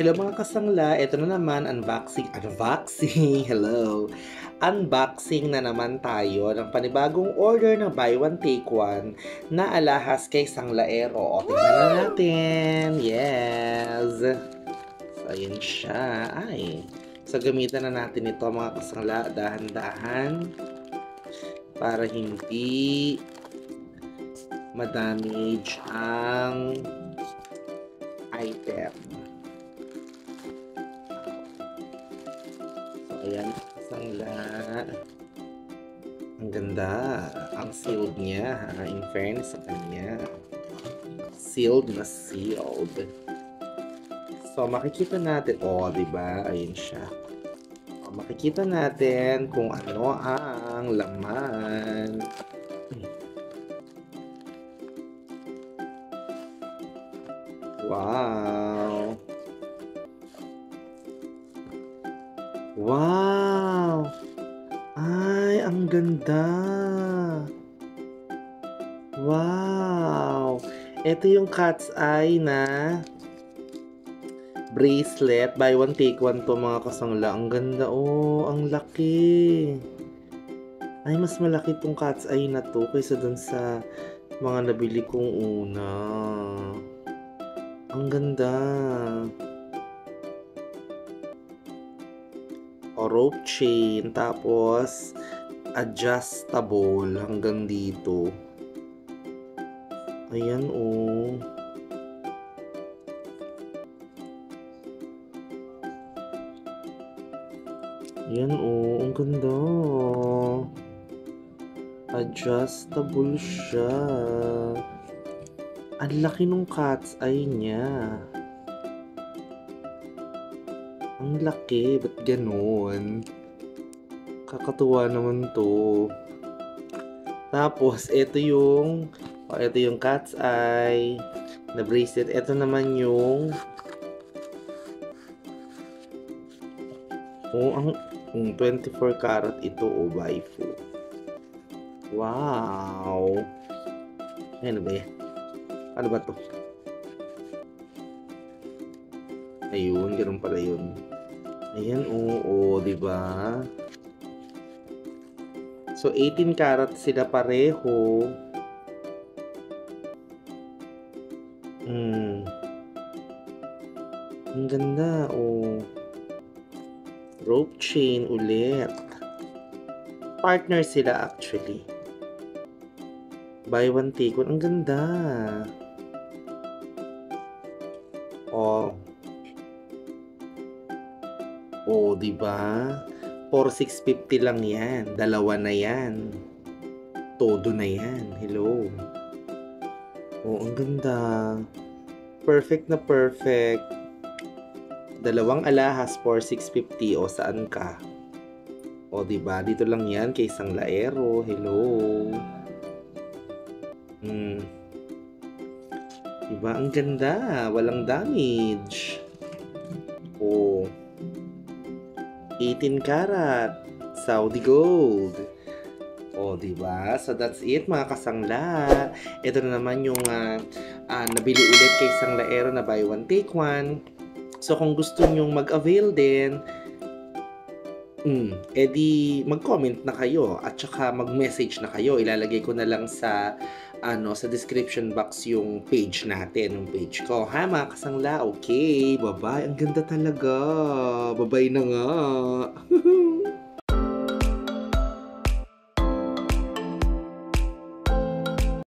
Hello mga kasangla, ito na naman unboxing, hello. Unboxing na naman tayo ng panibagong order na buy one take one na alahas kay Sanglaero. O, tingnan na natin. Yes. So, ayan siya. So, gamitan na natin ito mga kasangla, dahan-dahan para hindi madamage ang item. Ayan, sangla. Ang ganda. Ang sealed niya, ha? In fairness sa kanya. Sealed na sealed. So, makikita natin, diba? Ayun siya. So, makikita natin kung ano ang laman. Wow! Wow! Ay, ang ganda! Wow! Ito yung cat's eye na bracelet. Buy one, take one to mga kasangla. Ang ganda, ang laki. Ay, mas malaki tong cat's eye na to kaysa dun sa mga nabili kong una. Ang ganda. Rope chain, tapos adjustable hanggang dito. Ayan, Ayan, ang ganda. Adjustable siya. Ang laki nung cat's eye niya. Ang laki, ba't ganon? Kakatuwa naman to. Tapos, ito yung cat's eye na bracelet. Ito naman yung ang 24 karat ito, waifu. Wow! Ano ba yan? Ano ba to? Ayun, ganun pala yun. Ayan, diba? So, 18 karat sila pareho. Ang ganda, Rope chain ulit. Partner sila actually. Buy one, take one. Ang ganda. Diba? 4,650 lang yan. Dalawa na yan. Todo na yan. Hello. Ang ganda. Perfect na perfect. Dalawang alahas, 4,650. Saan ka? Diba? Dito lang yan kay Sanglaero. Hello. Diba? Ang ganda. Walang damage. 18 karat Saudi gold. Diba? So that's it mga kasangla. Ito na naman yung nabili ulit kay Sanglaero na buy one take one. So kung gusto nyong mag-avail din, edi mag-comment na kayo at saka mag-message na kayo. Ilalagay ko na lang sa sa description box yung page natin, yung page ko. Ha mga kasangla? Okay, bye-bye. Ang ganda talaga. Bye-bye na nga.